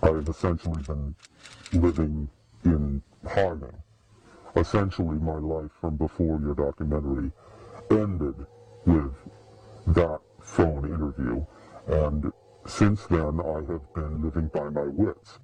I have essentially been living in hiding. Essentially, my life from before your documentary ended with that phone interview, and since then I have been living by my wits.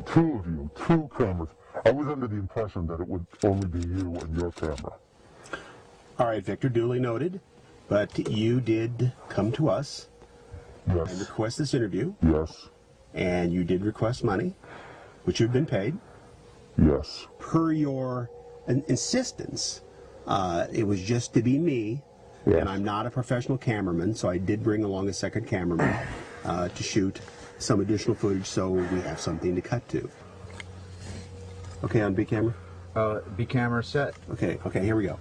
Two of you, two cameras. I was under the impression that it would only be you and your camera. All right, Victor, duly noted. But you did come to us and request this interview. Yes. And you did request money, which you've been paid. Yes. Per your insistence, it was just to be me, and I'm not a professional cameraman, so I did bring along a second cameraman to shoot some additional footage so we have something to cut to. Okay, on B camera? B camera set. Okay, here we go.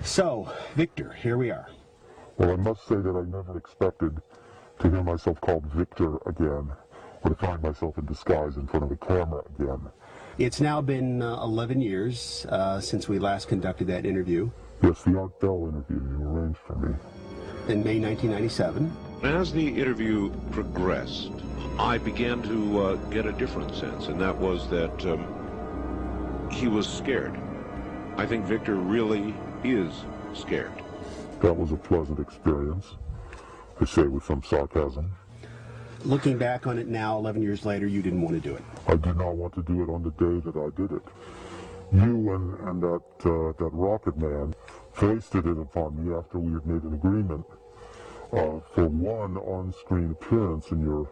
So, Victor, here we are. Well, I must say that I never expected to hear myself called Victor again, or to find myself in disguise in front of a camera again. It's now been 11 years since we last conducted that interview. Yes, the Art Bell interview you arranged for me. In May 1997. As the interview progressed, I began to get a different sense, and that was that he was scared. I think Victor really is scared. That was a pleasant experience, I say with some sarcasm. Looking back on it now, 11 years later, you didn't want to do it. I did not want to do it on the day that I did it. You and that rocket man foisted it upon me after we had made an agreement for one on-screen appearance in your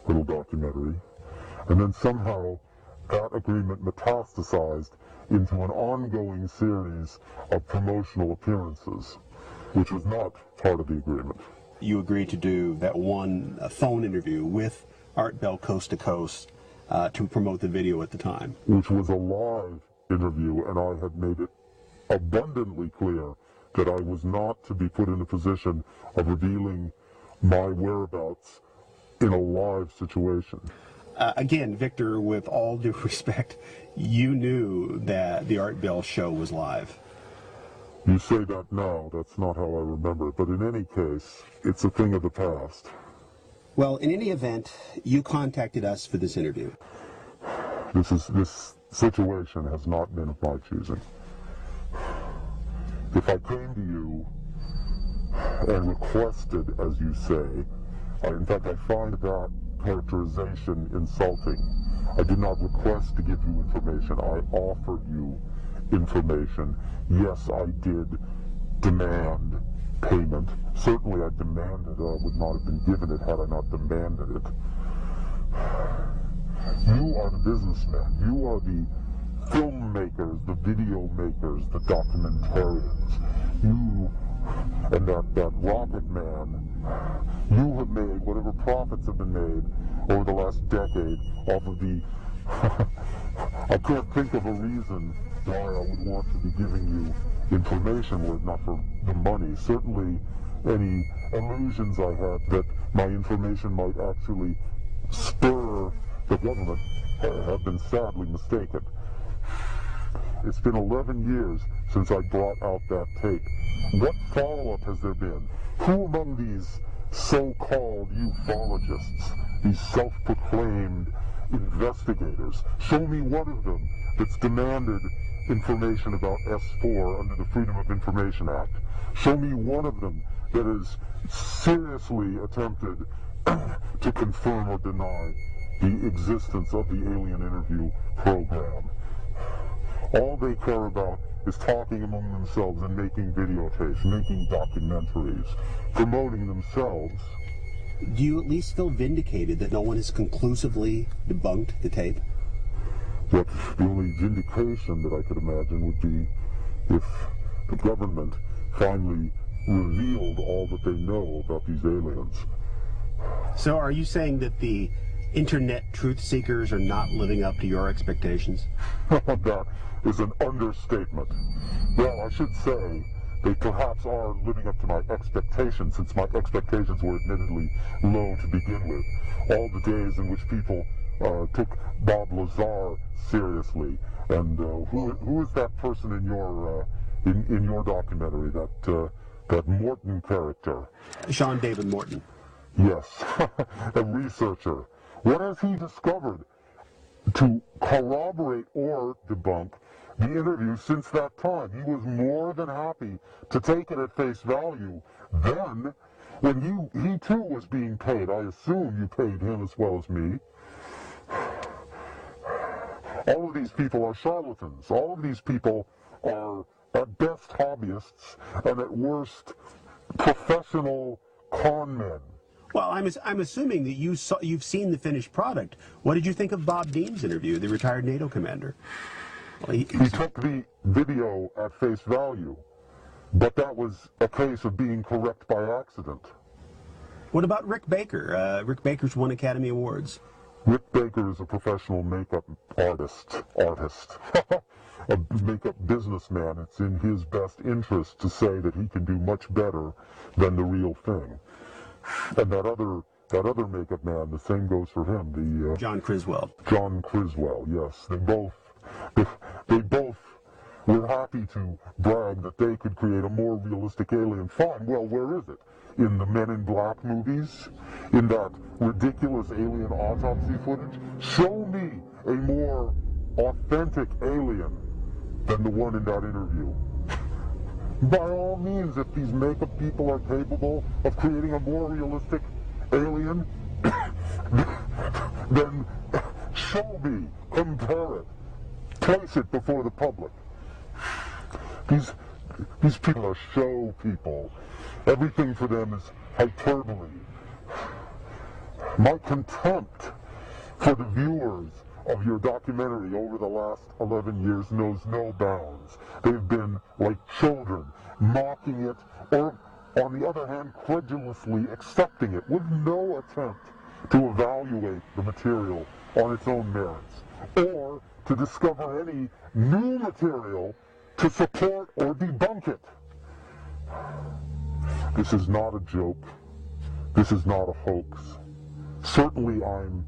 little documentary, and then somehow that agreement metastasized into an ongoing series of promotional appearances, which was not part of the agreement. You agreed to do that one phone interview with Art Bell Coast to Coast to promote the video at the time. Which was a live interview, and I had made it abundantly clear that I was not to be put in a position of revealing my whereabouts in a live situation. Again, Victor, with all due respect, you knew that the Art Bell show was live. You say that now, that's not how I remember it, but in any case, it's a thing of the past. Well, in any event, you contacted us for this interview. This situation has not been of my choosing. If I came to you and requested, as you say, in fact, I find that characterization insulting. I did not request to give you information. I offered you information. Yes, I did demand payment. Certainly I demanded it. I would not have been given it had I not demanded it. You are the businessmen. You are the filmmakers, the video makers, the documentarians. You and that rocket man, you have made whatever profits have been made over the last decade off of the... I can't think of a reason why I would want to be giving you information were it not for the money. Certainly any illusions I had that my information might actually spur the government have been sadly mistaken. It's been 11 years since I brought out that tape. What follow-up has there been? Who among these so-called ufologists, these self-proclaimed investigators, show me one of them that's demanded information about S4 under the Freedom of Information Act. Show me one of them that has seriously attempted to confirm or deny the existence of the alien interview program. All they care about is talking among themselves and making videotapes, making documentaries, promoting themselves, Do you at least feel vindicated that no one has conclusively debunked the tape? But the only vindication that I could imagine would be if the government finally revealed all that they know about these aliens. So are you saying that the internet truth seekers are not living up to your expectations? That is an understatement. Well, I should say they perhaps are living up to my expectations, since my expectations were admittedly low to begin with. All the days in which people took Bob Lazar seriously, and who is that person in your documentary, that Morton character? Sean David Morton. Yes, a researcher. What has he discovered to corroborate or debunk the interview since that time? He was more than happy to take it at face value. Then, when he too was being paid, I assume you paid him as well as me. All of these people are charlatans. All of these people are at best hobbyists and at worst professional con men. Well, I'm assuming that you've seen the finished product. What did you think of Bob Dean's interview, the retired NATO commander? Well, he took the video at face value, but that was a case of being correct by accident. What about Rick Baker? Rick Baker's won Academy Awards. Rick Baker is a professional makeup artist, a makeup businessman. It's in his best interest to say that he can do much better than the real thing. And that other makeup man, the same goes for him. The John Criswell. John Criswell, yes. They both were happy to brag that they could create a more realistic alien. Fine. Well, where is it? In the Men in Black movies? In that ridiculous alien autopsy footage? Show me a more authentic alien than the one in that interview. By all means, if these makeup people are capable of creating a more realistic alien, then show me, compare it, place it before the public. These people are show people. Everything for them is hyperbole. My contempt for the viewers of your documentary over the last 11 years knows no bounds. They've been like children, mocking it, or, on the other hand, credulously accepting it with no attempt to evaluate the material on its own merits, or to discover any new material to support or debunk it. This is not a joke. This is not a hoax. Certainly I'm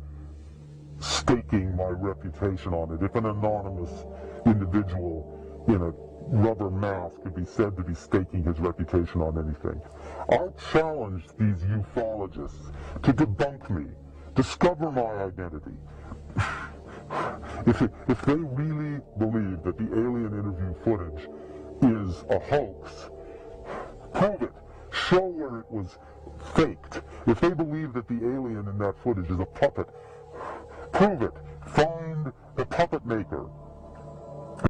staking my reputation on it. If an anonymous individual in a rubber mask could be said to be staking his reputation on anything, I challenge these ufologists to debunk me, discover my identity. If they really believe that the alien interview footage is a hoax, prove it. Show where it was faked. If they believe that the alien in that footage is a puppet, prove it. Find the puppet maker.